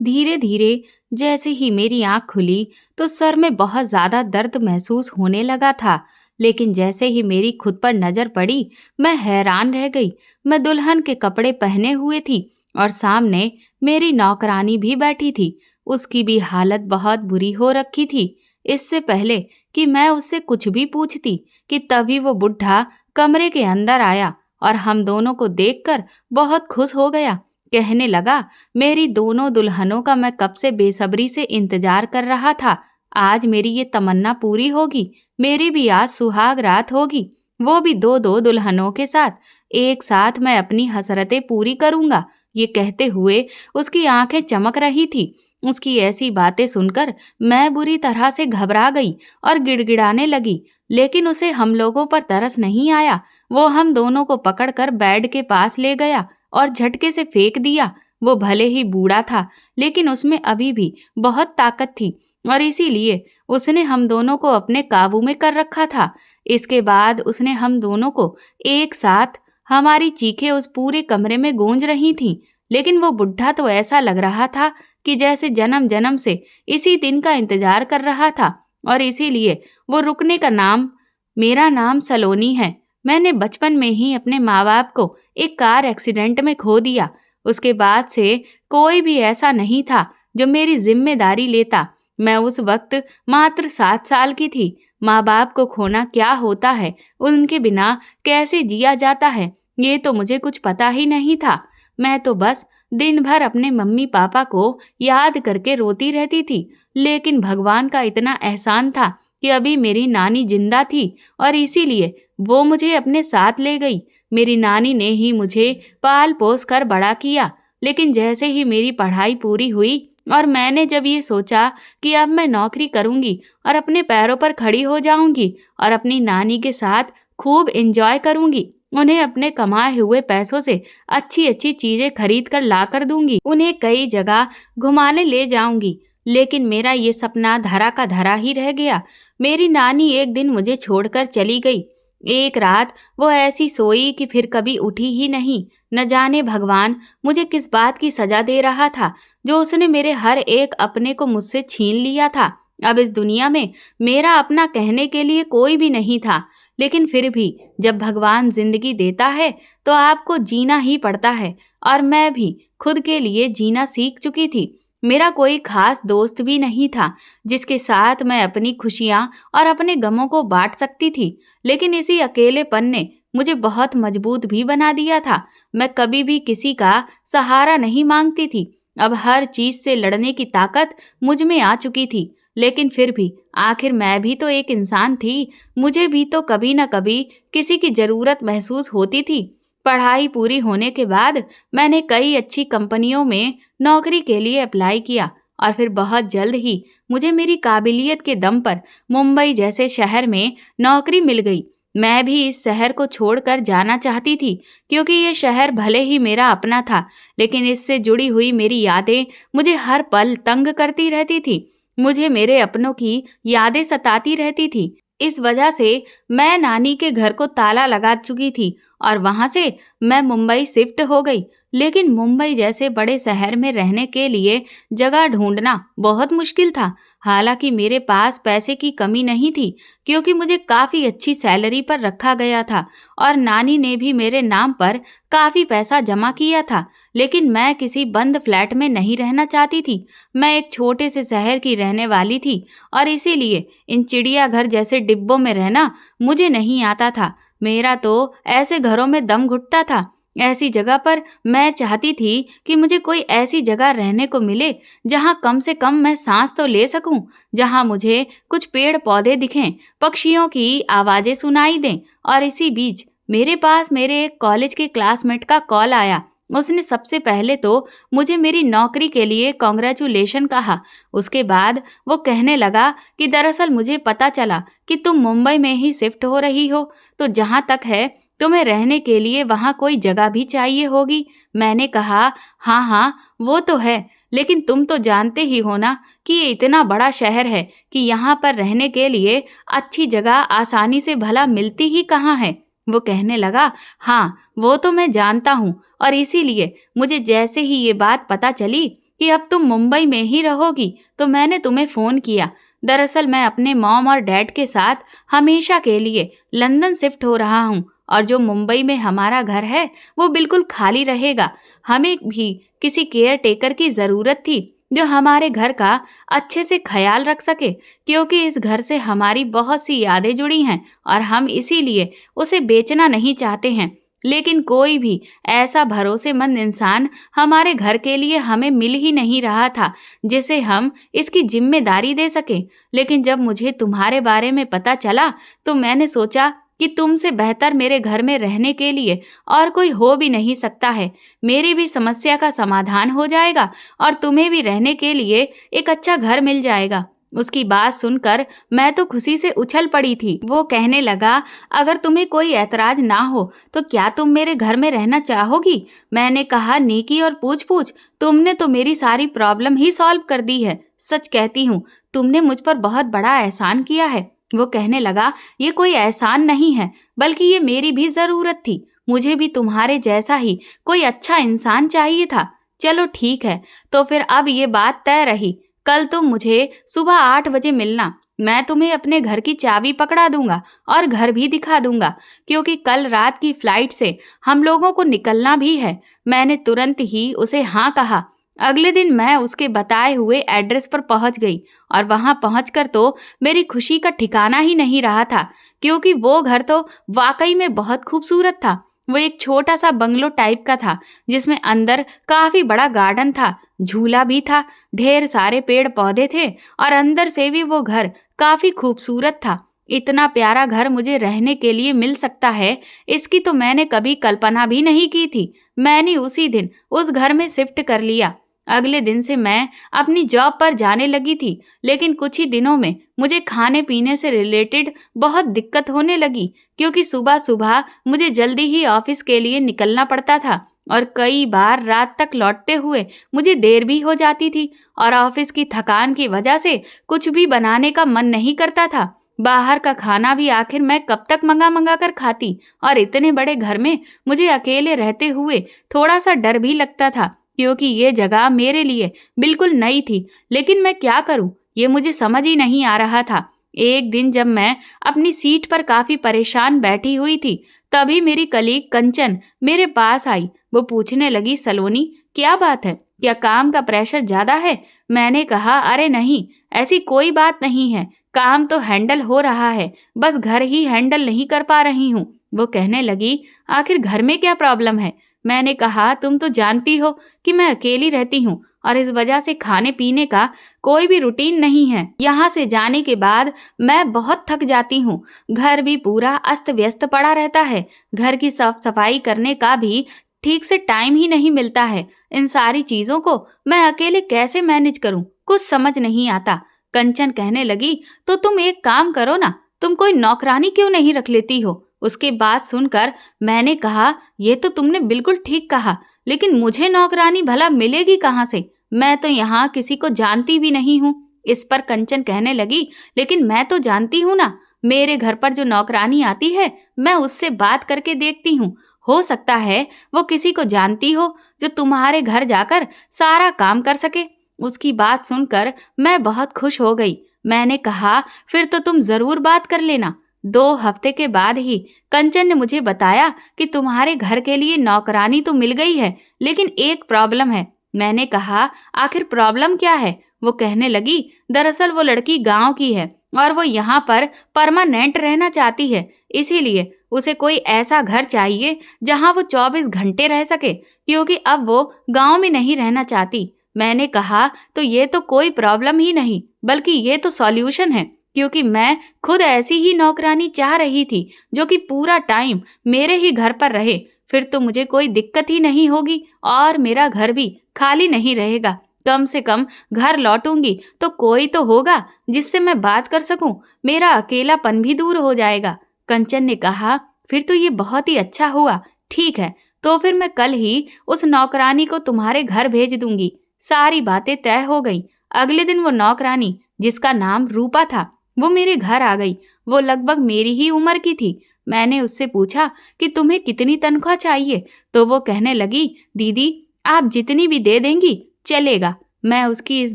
धीरे धीरे जैसे ही मेरी आंख खुली तो सर में बहुत ज्यादा दर्द महसूस होने लगा था। लेकिन जैसे ही मेरी खुद पर नजर पड़ी, मैं हैरान रह गई। मैं दुल्हन के कपड़े पहने हुए थी और सामने मेरी नौकरानी भी बैठी थी। उसकी भी हालत बहुत बुरी हो रखी थी। इससे पहले कि मैं उससे कुछ भी पूछती कि तभी वो बुढ़ा कमरे के अंदर आया और हम दोनों को देखकर बहुत खुश हो गया। कहने लगा, मेरी दोनों दुल्हनों का मैं कब से बेसब्री से इंतजार कर रहा था। आज मेरी ये तमन्ना पूरी होगी। मेरी भी आज सुहाग रात होगी, वो भी दो दो दुल्हनों के साथ। एक साथ मैं अपनी हसरतें पूरी करूंगा। ये कहते हुए उसकी आंखें चमक रही थी। उसकी ऐसी बातें सुनकर मैं बुरी तरह से घबरा गई और गिड़गिड़ाने लगी। लेकिन उसे हम लोगों पर तरस नहीं आया। वो हम दोनों को पकड़कर बेड के पास ले गया और झटके से फेंक दिया। वो भले ही बूढ़ा था, लेकिन उसमें अभी भी बहुत ताकत थी और इसीलिए उसने हम दोनों को अपने काबू में कर रखा था। इसके बाद उसने हम दोनों को एक साथ, हमारी चीखें उस पूरे कमरे में गूंज रही थीं। लेकिन वो बुढ़ा तो ऐसा लग रहा था कि जैसे जन्म जन्म से इसी दिन का इंतजार कर रहा था। और इसीलिए वो रुकने का नाम, मेरा नाम सलोनी है। मैंने बचपन में ही अपने माँ बाप को एक कार एक्सीडेंट में खो दिया। उसके बाद से कोई भी ऐसा नहीं था जो मेरी जिम्मेदारी लेता। मैं उस वक्त मात्र 7 साल की थी। माँ बाप को खोना क्या होता है, उनके बिना कैसे जिया जाता है, ये तो मुझे कुछ पता ही नहीं था। मैं तो बस दिन भर अपने मम्मी पापा को याद करके रोती रहती थी। लेकिन भगवान का इतना एहसान था कि अभी मेरी नानी जिंदा थी और इसीलिए वो मुझे अपने साथ ले गई। मेरी नानी ने ही मुझे पाल पोस कर बड़ा किया। लेकिन जैसे ही मेरी पढ़ाई पूरी हुई और मैंने जब ये सोचा कि अब मैं नौकरी करूंगी और अपने पैरों पर खड़ी हो जाऊंगी और अपनी नानी के साथ खूब एंजॉय करूंगी, उन्हें अपने कमाए हुए पैसों से अच्छी अच्छी चीजें खरीद कर ला कर दूंगी, उन्हें कई जगह घुमाने ले जाऊंगी। लेकिन मेरा ये सपना धरा का धरा ही रह गया। मेरी नानी एक दिन मुझे छोड़कर चली गई। एक रात वो ऐसी सोई कि फिर कभी उठी ही नहीं। न जाने भगवान मुझे किस बात की सजा दे रहा था, जो उसने मेरे हर एक अपने को मुझसे छीन लिया था। अब इस दुनिया में मेरा अपना कहने के लिए कोई भी नहीं था। लेकिन फिर भी जब भगवान जिंदगी देता है तो आपको जीना ही पड़ता है। और मैं भी खुद के लिए जीना सीख चुकी थी। मेरा कोई खास दोस्त भी नहीं था जिसके साथ मैं अपनी खुशियां और अपने गमों को बांट सकती थी। लेकिन इसी अकेलेपन ने मुझे बहुत मजबूत भी बना दिया था। मैं कभी भी किसी का सहारा नहीं मांगती थी। अब हर चीज से लड़ने की ताकत मुझ में आ चुकी थी। लेकिन फिर भी आखिर मैं भी तो एक इंसान थी। मुझे भी तो कभी न कभी किसी की जरूरत महसूस होती थी। पढ़ाई पूरी होने के बाद मैंने कई अच्छी कंपनियों में नौकरी के लिए अप्लाई किया और फिर बहुत जल्द ही मुझे मेरी काबिलियत के दम पर मुंबई जैसे शहर में नौकरी मिल गई। मैं भी इस शहर को छोड़कर जाना चाहती थी, क्योंकि ये शहर भले ही मेरा अपना था, लेकिन इससे जुड़ी हुई मेरी यादें मुझे हर पल तंग करती रहती थी। मुझे मेरे अपनों की यादें सताती रहती थी। इस वजह से मैं नानी के घर को ताला लगा चुकी थी और वहां से मैं मुंबई शिफ्ट हो गई। लेकिन मुंबई जैसे बड़े शहर में रहने के लिए जगह ढूंढना बहुत मुश्किल था। हालांकि मेरे पास पैसे की कमी नहीं थी, क्योंकि मुझे काफ़ी अच्छी सैलरी पर रखा गया था और नानी ने भी मेरे नाम पर काफ़ी पैसा जमा किया था। लेकिन मैं किसी बंद फ्लैट में नहीं रहना चाहती थी। मैं एक छोटे से शहर की रहने वाली थी और इसीलिए इन चिड़ियाघर जैसे डिब्बों में रहना मुझे नहीं आता था। मेरा तो ऐसे घरों में दम घुटता था। ऐसी जगह पर मैं चाहती थी कि मुझे कोई ऐसी जगह रहने को मिले जहां कम से कम मैं सांस तो ले सकूं, जहां मुझे कुछ पेड़ पौधे दिखें, पक्षियों की आवाजें सुनाई दें। और इसी बीच मेरे पास मेरे एक कॉलेज के क्लासमेट का कॉल आया। उसने सबसे पहले तो मुझे मेरी नौकरी के लिए कॉन्ग्रेचुलेशन कहा। उसके बाद वो कहने लगा कि दरअसल मुझे पता चला कि तुम मुंबई में ही शिफ्ट हो रही हो, तो जहां तक है तुम्हें रहने के लिए वहां कोई जगह भी चाहिए होगी। मैंने कहा, हाँ हाँ वो तो है, लेकिन तुम तो जानते ही हो ना कि ये इतना बड़ा शहर है कि यहाँ पर रहने के लिए अच्छी जगह आसानी से भला मिलती ही कहाँ है। वो कहने लगा, हाँ वो तो मैं जानता हूँ, और इसीलिए मुझे जैसे ही ये बात पता चली कि अब तुम मुंबई में ही रहोगी, तो मैंने तुम्हें फ़ोन किया। दरअसल मैं अपने मॉम और डैड के साथ हमेशा के लिए लंदन शिफ्ट हो रहा हूँ और जो मुंबई में हमारा घर है वो बिल्कुल खाली रहेगा। हमें भी किसी केयर टेकर की ज़रूरत थी जो हमारे घर का अच्छे से ख्याल रख सके, क्योंकि इस घर से हमारी बहुत सी यादें जुड़ी हैं और हम इसीलिए उसे बेचना नहीं चाहते हैं। लेकिन कोई भी ऐसा भरोसेमंद इंसान हमारे घर के लिए हमें मिल ही नहीं रहा था जिसे हम इसकी जिम्मेदारी दे सकें। लेकिन जब मुझे तुम्हारे बारे में पता चला तो मैंने सोचा कि तुमसे बेहतर मेरे घर में रहने के लिए और कोई हो भी नहीं सकता है। मेरी भी समस्या का समाधान हो जाएगा और तुम्हें भी रहने के लिए एक अच्छा घर मिल जाएगा। उसकी बात सुनकर मैं तो खुशी से उछल पड़ी थी। वो कहने लगा, अगर तुम्हें कोई ऐतराज ना हो तो क्या तुम मेरे घर में रहना चाहोगी? मैंने कहा, नेकी और पूछ पूछ, तुमने तो मेरी सारी प्रॉब्लम ही सॉल्व कर दी है। सच कहती हूँ, तुमने मुझ पर बहुत बड़ा एहसान किया है। वो कहने लगा, ये कोई एहसान नहीं है, बल्कि ये मेरी भी जरूरत थी। मुझे भी तुम्हारे जैसा ही कोई अच्छा इंसान चाहिए था। चलो ठीक है, तो फिर अब ये बात तय रही। कल तुम मुझे सुबह 8 बजे मिलना। मैं तुम्हें अपने घर की चाबी पकड़ा दूंगा और घर भी दिखा दूंगा, क्योंकि कल रात की फ्लाइट से हम लोगों को निकलना भी है। मैंने तुरंत ही उसे हाँ कहा। अगले दिन मैं उसके बताए हुए एड्रेस पर पहुंच गई और वहां पहुंचकर तो मेरी खुशी का ठिकाना ही नहीं रहा था, क्योंकि वो घर तो वाकई में बहुत खूबसूरत था। वो एक छोटा सा बंगलो टाइप का था जिसमें अंदर काफी बड़ा गार्डन था, झूला भी था, ढेर सारे पेड़ पौधे थे और अंदर से भी वो घर काफी खूबसूरत था। इतना प्यारा घर मुझे रहने के लिए मिल सकता है, इसकी तो मैंने कभी कल्पना भी नहीं की थी। मैंने उसी दिन उस घर में शिफ्ट कर लिया। अगले दिन से मैं अपनी जॉब पर जाने लगी थी, लेकिन कुछ ही दिनों में मुझे खाने पीने से रिलेटेड बहुत दिक्कत होने लगी, क्योंकि सुबह सुबह मुझे जल्दी ही ऑफिस के लिए निकलना पड़ता था और कई बार रात तक लौटते हुए मुझे देर भी हो जाती थी और ऑफिस की थकान की वजह से कुछ भी बनाने का मन नहीं करता था। बाहर का खाना भी आखिर मैं कब तक मंगा मंगा कर खाती, और इतने बड़े घर में मुझे अकेले रहते हुए थोड़ा सा डर भी लगता था, क्योंकि ये जगह मेरे लिए बिल्कुल नई थी। लेकिन मैं क्या करूं, ये मुझे समझ ही नहीं आ रहा था। एक दिन जब मैं अपनी सीट पर काफी परेशान बैठी हुई थी, तभी मेरी कलीग कंचन मेरे पास आई। वो पूछने लगी, सलोनी क्या बात है, क्या काम का प्रेशर ज्यादा है? मैंने कहा, अरे नहीं, ऐसी कोई बात नहीं है, काम तो हैंडल हो रहा है, बस घर ही हैंडल नहीं कर पा रही हूँ। वो कहने लगी, आखिर घर में क्या प्रॉब्लम है? मैंने कहा, तुम तो जानती हो कि मैं अकेली रहती हूँ और इस वजह से खाने पीने का कोई भी रूटीन नहीं है। यहाँ से जाने के बाद मैं बहुत थक जाती हूँ। घर भी पूरा अस्त व्यस्त पड़ा रहता है। घर की साफ सफाई करने का भी ठीक से टाइम ही नहीं मिलता है। इन सारी चीजों को मैं अकेले कैसे मैनेज करूँ, कुछ समझ नहीं आता। कंचन कहने लगी, तो तुम एक काम करो ना, तुम कोई नौकरानी क्यों नहीं रख लेती हो? उसके बात सुनकर मैंने कहा, ये तो तुमने बिल्कुल ठीक कहा, लेकिन मुझे नौकरानी भला मिलेगी कहाँ से? मैं तो यहाँ किसी को जानती भी नहीं हूँ। इस पर कंचन कहने लगी, लेकिन मैं तो जानती हूँ ना, मेरे घर पर जो नौकरानी आती है मैं उससे बात करके देखती हूँ। हो सकता है वो किसी को जानती हो जो तुम्हारे घर जाकर सारा काम कर सके। उसकी बात सुनकर मैं बहुत खुश हो गई। मैंने कहा, फिर तो तुम जरूर बात कर लेना। 2 हफ्ते के बाद ही कंचन ने मुझे बताया कि तुम्हारे घर के लिए नौकरानी तो मिल गई है, लेकिन एक प्रॉब्लम है। मैंने कहा, आखिर प्रॉब्लम क्या है? वो कहने लगी, दरअसल वो लड़की गांव की है और वो यहाँ पर परमानेंट रहना चाहती है, इसीलिए उसे कोई ऐसा घर चाहिए जहाँ वो 24 घंटे रह सके, क्योंकि अब वो गांव में नहीं रहना चाहती। मैंने कहा, तो ये तो कोई प्रॉब्लम ही नहीं, बल्कि ये तो सॉल्यूशन है, क्योंकि मैं खुद ऐसी ही नौकरानी चाह रही थी जो कि पूरा टाइम मेरे ही घर पर रहे। फिर तो मुझे कोई दिक्कत ही नहीं होगी और मेरा घर भी खाली नहीं रहेगा। कम से कम घर लौटूंगी तो कोई तो होगा जिससे मैं बात कर सकूं, मेरा अकेलापन भी दूर हो जाएगा। कंचन ने कहा, फिर तो ये बहुत ही अच्छा हुआ। ठीक है, तो फिर मैं कल ही उस नौकरानी को तुम्हारे घर भेज दूंगी। सारी बातें तय हो गई। अगले दिन वो नौकरानी, जिसका नाम रूपा था, वो मेरे घर आ गई। वो लगभग मेरी ही उम्र की थी। मैंने उससे पूछा कि तुम्हें कितनी तनख्वाह चाहिए, तो वो कहने लगी, दीदी आप जितनी भी दे देंगी चलेगा। मैं उसकी इस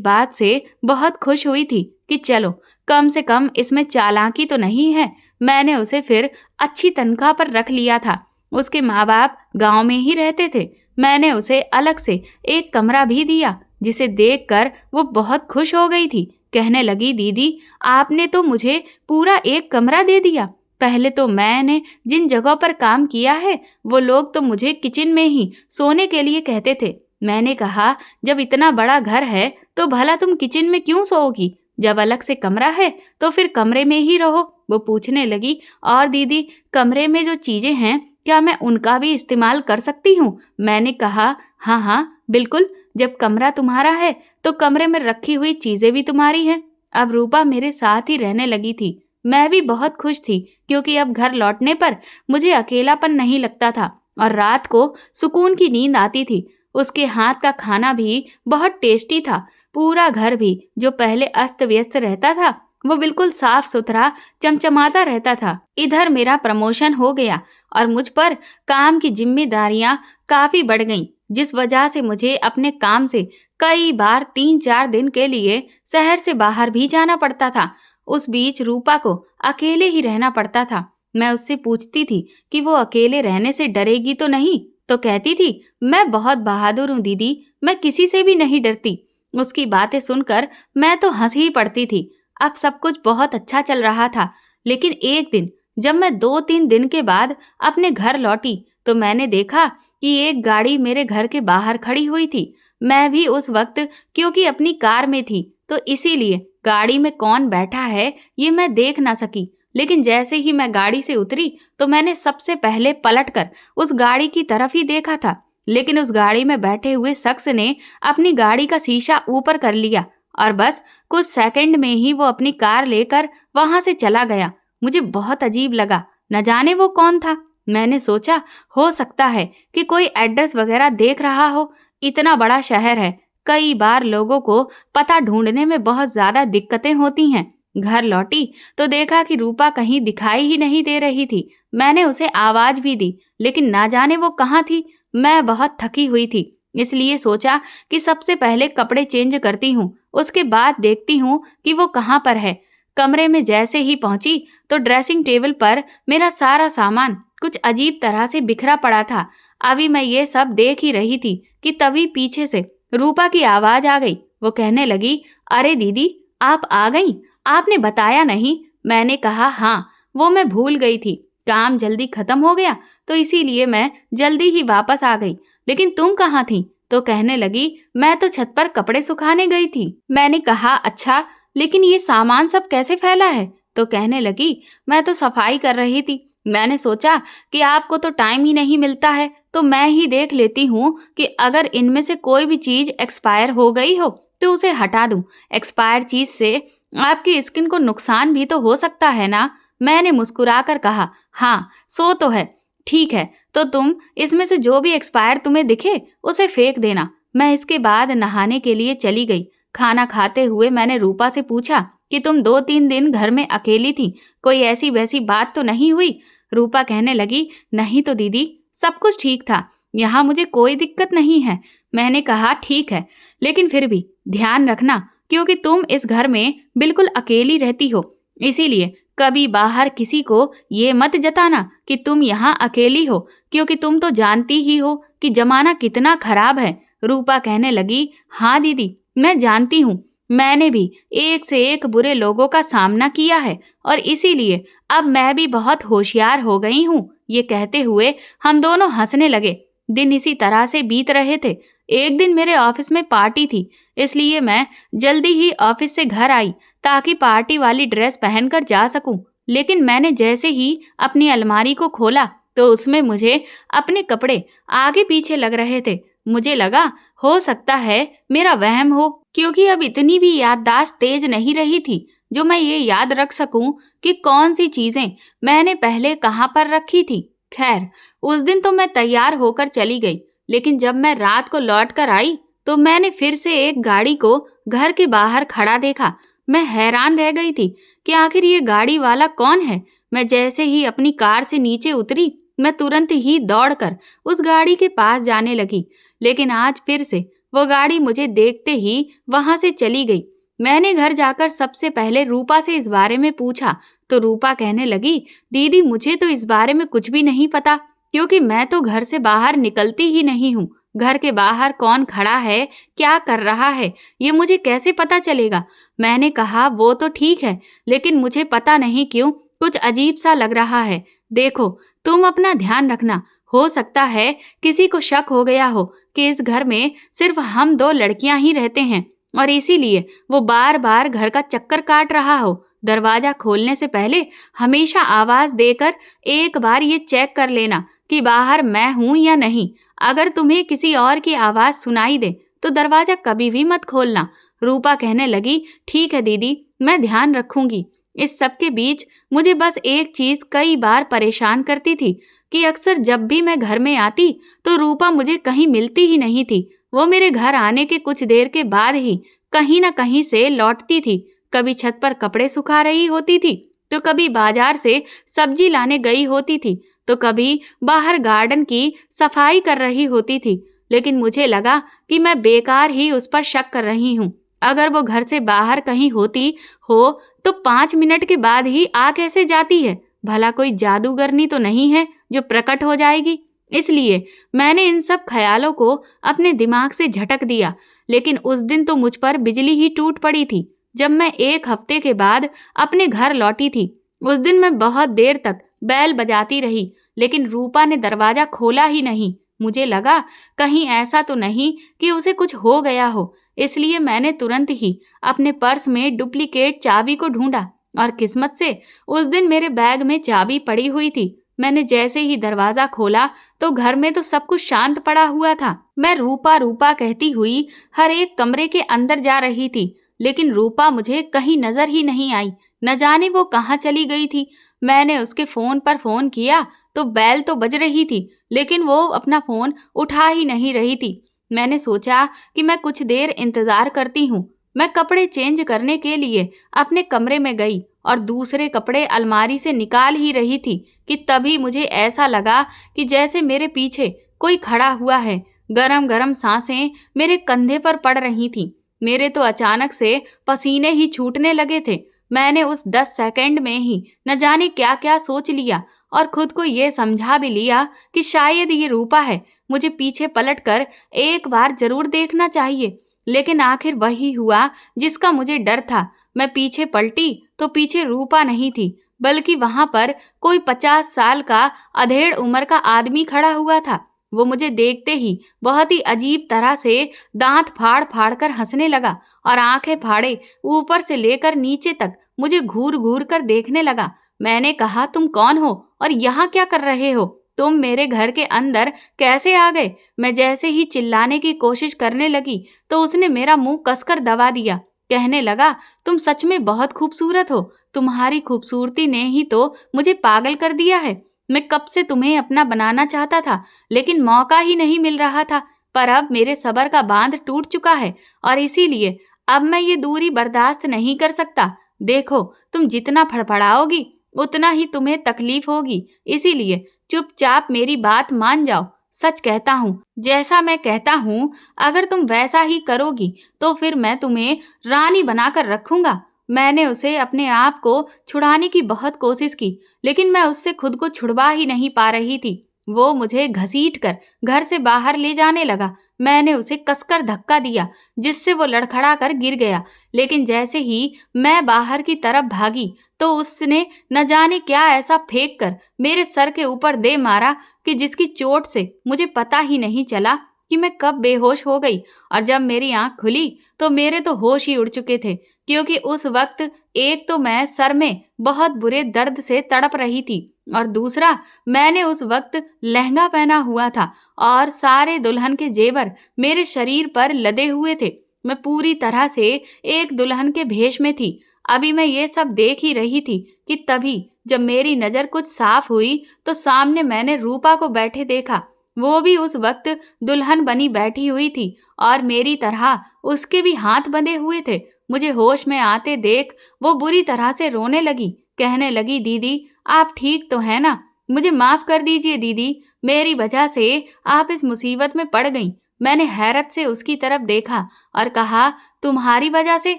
बात से बहुत खुश हुई थी कि चलो कम से कम इसमें चालाकी तो नहीं है। मैंने उसे फिर अच्छी तनख्वाह पर रख लिया था। उसके माँ बाप गांव में ही रहते थे। मैंने उसे अलग से एक कमरा भी दिया, जिसे देखकर वो बहुत खुश हो गई थी। कहने लगी, दीदी आपने तो मुझे पूरा एक कमरा दे दिया। पहले तो मैंने जिन जगहों पर काम किया है वो लोग तो मुझे किचन में ही सोने के लिए कहते थे। मैंने कहा, जब इतना बड़ा घर है तो भला तुम किचन में क्यों सोओगी? जब अलग से कमरा है तो फिर कमरे में ही रहो। वो पूछने लगी, और दीदी कमरे में जो चीजें हैं क्या मैं उनका भी इस्तेमाल कर सकती हूँ? मैंने कहा, हाँ हाँ बिल्कुल, जब कमरा तुम्हारा है तो कमरे में रखी हुई चीजें भी तुम्हारी हैं। अब रूपा मेरे साथ ही रहने लगी थी। मैं भी बहुत खुश थी, क्योंकि अब घर लौटने पर मुझे अकेलापन नहीं लगता था और रात को सुकून की नींद आती थी। उसके हाथ का खाना भी बहुत टेस्टी था। पूरा घर भी जो पहले अस्त व्यस्त रहता था वो बिल्कुल साफ सुथरा चमचमाता रहता था। इधर मेरा प्रमोशन हो गया और मुझ पर काम की जिम्मेदारियां काफी बढ़ गईं, जिस वजह से मुझे अपने काम से कई बार 3-4 दिन के लिए शहर से बाहर भी जाना पड़ता था। उस बीच रूपा को अकेले ही रहना पड़ता था। मैं उससे पूछती थी कि वो अकेले रहने से डरेगी तो नहीं, तो कहती थी, मैं बहुत बहादुर हूँ दीदी, मैं किसी से भी नहीं डरती। उसकी बातें सुनकर मैं तो हंस ही पड़ती थी। अब सब कुछ बहुत अच्छा चल रहा था, लेकिन एक दिन जब मैं 2-3 दिन के बाद अपने घर लौटी तो मैंने देखा कि एक गाड़ी मेरे घर के बाहर खड़ी हुई थी। मैं भी उस वक्त क्योंकि अपनी कार में थी तो इसीलिए गाड़ी में कौन बैठा है ये मैं देख ना सकी। लेकिन जैसे ही मैं गाड़ी से उतरी तो मैंने सबसे पहले पलटकर उस गाड़ी की तरफ ही देखा था। लेकिन उस गाड़ी में बैठे हुए शख्स ने अपनी गाड़ी का शीशा ऊपर कर लिया और बस कुछ सेकंड में ही वो अपनी कार लेकर वहां से चला गया। मुझे बहुत अजीब लगा, न जाने वो कौन था। मैंने सोचा हो सकता है कि कोई एड्रेस वगैरह देख रहा हो। इतना बड़ा शहर है, कई बार लोगों को पता ढूंढने में बहुत ज्यादा दिक्कतें होती हैं। घर लौटी तो देखा कि रूपा कहीं दिखाई ही नहीं दे रही थी। मैंने उसे आवाज भी दी, लेकिन ना जाने वो कहाँ थी। मैं बहुत थकी हुई थी, इसलिए सोचा कि सबसे पहले कपड़े चेंज करती हूँ, उसके बाद देखती हूँ कि वो कहाँ पर है। कमरे में जैसे ही पहुंची तो ड्रेसिंग टेबल पर मेरा सारा सामान कुछ अजीब तरह से बिखरा पड़ा था। अभी मैं ये सब देख ही रही थी कि तभी पीछे से रूपा की आवाज आ गई। वो कहने लगी, अरे दीदी आप आ गईं, आपने बताया नहीं। मैंने कहा, हाँ वो मैं भूल गई थी, काम जल्दी खत्म हो गया तो इसीलिए मैं जल्दी ही वापस आ गई। लेकिन तुम कहाँ थी? तो कहने लगी, मैं तो छत पर कपड़े सुखाने गई थी। मैंने कहा, अच्छा लेकिन ये सामान सब कैसे फैला है? तो कहने लगी, मैं तो सफाई कर रही थी। मैंने सोचा कि आपको तो टाइम ही नहीं मिलता है तो मैं ही देख लेती हूँ कि अगर इनमें से कोई भी चीज एक्सपायर हो गई हो तो उसे हटा दूं। एक्सपायर चीज से आपकी स्किन को नुकसान भी तो हो सकता है ना? मैंने मुस्कुराकर कहा, हाँ सो तो है। ठीक है, तो तुम इसमें से जो भी एक्सपायर तुम्हें दिखे उसे फेंक देना। मैं इसके बाद नहाने के लिए चली गई। खाना खाते हुए मैंने रूपा से पूछा कि तुम 2-3 दिन घर में अकेली थी, कोई ऐसी वैसी बात तो नहीं हुई? रूपा कहने लगी, नहीं तो दीदी सब कुछ ठीक था, यहाँ मुझे कोई दिक्कत नहीं है। मैंने कहा, ठीक है, लेकिन फिर भी ध्यान रखना, क्योंकि तुम इस घर में बिल्कुल अकेली रहती हो, इसीलिए कभी बाहर किसी को ये मत जताना कि तुम यहाँ अकेली हो, क्योंकि तुम तो जानती ही हो कि जमाना कितना खराब है। रूपा कहने लगी, हाँ दीदी मैं जानती हूँ, मैंने भी एक से एक बुरे लोगों का सामना किया है और इसीलिए अब मैं भी बहुत होशियार हो गई हूँ। ये कहते हुए हम दोनों हंसने लगे। दिन इसी तरह से बीत रहे थे। एक दिन मेरे ऑफिस में पार्टी थी, इसलिए मैं जल्दी ही ऑफिस से घर आई ताकि पार्टी वाली ड्रेस पहनकर जा सकूं। लेकिन मैंने जैसे ही अपनी अलमारी को खोला तो उसमें मुझे अपने कपड़े आगे पीछे लग रहे थे। मुझे लगा हो सकता है मेरा वहम हो, क्योंकि अब इतनी भी याददाश्त तेज नहीं रही थी जो मैं ये याद रख सकूं कि कौन सी चीजें मैंने पहले कहाँ पर रखी थी। खैर उस दिन तो मैं तैयार होकर चली गई, लेकिन जब मैं रात को लौट कर आई तो मैंने फिर से एक गाड़ी को घर के बाहर खड़ा देखा। मैं हैरान रह गई थी कि आखिर ये गाड़ी वाला कौन है। मैं जैसे ही अपनी कार से नीचे उतरी मैं तुरंत ही दौड़कर उस गाड़ी के पास जाने लगी, लेकिन आज फिर से वो गाड़ी मुझे देखते ही वहां से चली गई। मैंने घर जाकर सबसे पहले रूपा से इस बारे में पूछा तो रूपा कहने लगी, दीदी मुझे तो इस बारे में कुछ भी नहीं पता, क्योंकि मैं तो घर से बाहर निकलती ही नहीं हूँ। घर के बाहर कौन खड़ा है, क्या कर रहा है, ये मुझे कैसे पता चलेगा। मैंने कहा वो तो ठीक है, लेकिन मुझे पता नहीं क्यों कुछ अजीब सा लग रहा है। देखो, तुम अपना ध्यान रखना। हो सकता है किसी को शक हो गया हो कि इस घर में सिर्फ हम दो लड़कियां ही रहते हैं और इसीलिए वो बार बार घर का चक्कर काट रहा हो। दरवाजा खोलने से पहले हमेशा आवाज देकर एक बार ये चेक कर लेना कि बाहर मैं हूं या नहीं। अगर तुम्हें किसी और की आवाज सुनाई दे तो दरवाजा कभी भी मत खोलना। रूपा कहने लगी, ठीक है दीदी, मैं ध्यान रखूंगी। इस सब के बीच मुझे बस एक चीज कई बार परेशान करती थी कि अक्सर जब भी मैं घर में आती तो रूपा मुझे कहीं मिलती ही नहीं थी। वो मेरे घर आने के कुछ देर के बाद ही कहीं न कहीं से लौटती थी। कभी छत पर कपड़े सुखा रही होती थी, तो कभी बाजार से सब्जी लाने गई होती थी, तो कभी बाहर गार्डन की सफाई कर रही होती थी। लेकिन मुझे लगा कि मैं बेकार ही उस पर शक कर रही हूँ। अगर वो घर से बाहर कहीं होती हो तो 5 मिनट के बाद ही आ कैसे जाती है? भला कोई जादूगरनी तो नहीं है जो प्रकट हो जाएगी? इसलिए मैंने इन सब ख्यालों को अपने दिमाग से झटक दिया। लेकिन उस दिन तो मुझ पर बिजली ही टूट पड़ी थी। जब मैं 1 हफ्ते के बाद अपने घर लौटी थी, उस दिन मैं बहुत देर तक बैल बजाती रही, लेकिन रूपा ने दरवाजा खोला ही नहीं। मुझे लगा कहीं ऐसा तो नहीं कि उसे कुछ हो गया हो, इसलिए मैंने तुरंत ही अपने पर्स में डुप्लीकेट चाबी को ढूंढा और किस्मत से उस दिन मेरे बैग में चाबी पड़ी हुई थी। मैंने जैसे ही दरवाजा खोला तो घर में तो सब कुछ शांत पड़ा हुआ था। मैं रूपा रूपा कहती हुई हर एक कमरे के अंदर जा रही थी, लेकिन रूपा मुझे कहीं नजर ही नहीं आई। न जाने वो कहाँ चली गई थी। मैंने उसके फोन पर फोन किया तो बेल तो बज रही थी, लेकिन वो अपना फोन उठा ही नहीं रही थी। मैंने सोचा कि मैं कुछ देर इंतजार करती हूँ। मैं कपड़े चेंज करने के लिए अपने कमरे में गई और दूसरे कपड़े अलमारी से निकाल ही रही थी कि तभी मुझे ऐसा लगा कि जैसे मेरे पीछे कोई खड़ा हुआ है। गरम गरम सांसें मेरे कंधे पर पड़ रही थीं। मेरे तो अचानक से पसीने ही छूटने लगे थे। मैंने उस 10 सेकंड में ही न जाने क्या क्या सोच लिया और खुद को ये समझा भी लिया कि शायद ये रूपा है। मुझे पीछे पलटकर एक बार जरूर देखना चाहिए। लेकिन आखिर वही हुआ जिसका मुझे डर था। मैं पीछे पलटी तो पीछे रूपा नहीं थी, बल्कि वहां पर कोई 50 साल का अधेड़ उम्र का आदमी खड़ा हुआ था। वो मुझे देखते ही बहुत ही अजीब तरह से दांत फाड़ फाड़ कर हंसने लगा और आंखें फाड़े ऊपर से लेकर नीचे तक मुझे घूर घूर कर देखने लगा। मैंने कहा, तुम कौन हो और यहाँ क्या कर रहे हो? तुम मेरे घर के अंदर कैसे आ गए? मैं जैसे ही चिल्लाने की कोशिश करने लगी तो उसने मेरा मुंह कसकर दबा दिया। कहने लगा, तुम सच में बहुत खूबसूरत हो। तुम्हारी खूबसूरती ने ही तो मुझे पागल कर दिया है। मैं कब से तुम्हें अपना बनाना चाहता था, लेकिन मौका ही नहीं मिल रहा था। पर अब मेरे सब्र का बांध टूट चुका है और इसीलिए अब मैं ये दूरी बर्दाश्त नहीं कर सकता। देखो, तुम जितना फड़फड़ाओगी उतना ही तुम्हें तकलीफ होगी, इसीलिए चुपचाप मेरी बात मान जाओ। सच कहता हूँ, जैसा मैं कहता हूँ अगर तुम वैसा ही करोगी तो फिर मैं तुम्हें रानी बनाकर रखूंगा। मैंने उसे अपने आप को छुड़ाने की बहुत कोशिश की, लेकिन मैं उससे खुद को छुड़वा ही नहीं पा रही थी। वो मुझे घसीट कर घर से बाहर ले जाने लगा। मैंने उसे कसकर धक्का दिया, जिससे वो लड़खड़ा कर गिर गया। लेकिन जैसे ही मैं बाहर की तरफ भागी तो उसने न जाने क्या ऐसा फेंक कर मेरे सर के ऊपर दे मारा कि जिसकी चोट से मुझे पता ही नहीं चला कि मैं कब बेहोश हो गई। और जब मेरी आंख खुली तो मेरे तो होश ही उड़ चुके थे, क्योंकि उस वक्त एक तो मैं सर में बहुत बुरे दर्द से तड़प रही थी और दूसरा मैंने उस वक्त लहंगा पहना हुआ था और सारे दुल्हन के जेवर मेरे शरीर पर लदे हुए थे। मैं पूरी तरह से एक दुल्हन के भेष में थी। अभी मैं ये सब देख ही रही थी कि तभी जब मेरी नजर कुछ साफ हुई तो सामने मैंने रूपा को बैठे देखा। वो भी उस वक्त दुल्हन बनी बैठी हुई थी और मेरी तरह उसके भी हाथ बंधे हुए थे। मुझे होश में आते देख वो बुरी तरह से रोने लगी। कहने लगी, दीदी आप ठीक तो है ना? मुझे माफ कर दीजिए दीदी, मेरी वजह से आप इस मुसीबत में पड़ गईं। मैंने हैरत से उसकी तरफ देखा और कहा, तुम्हारी वजह से?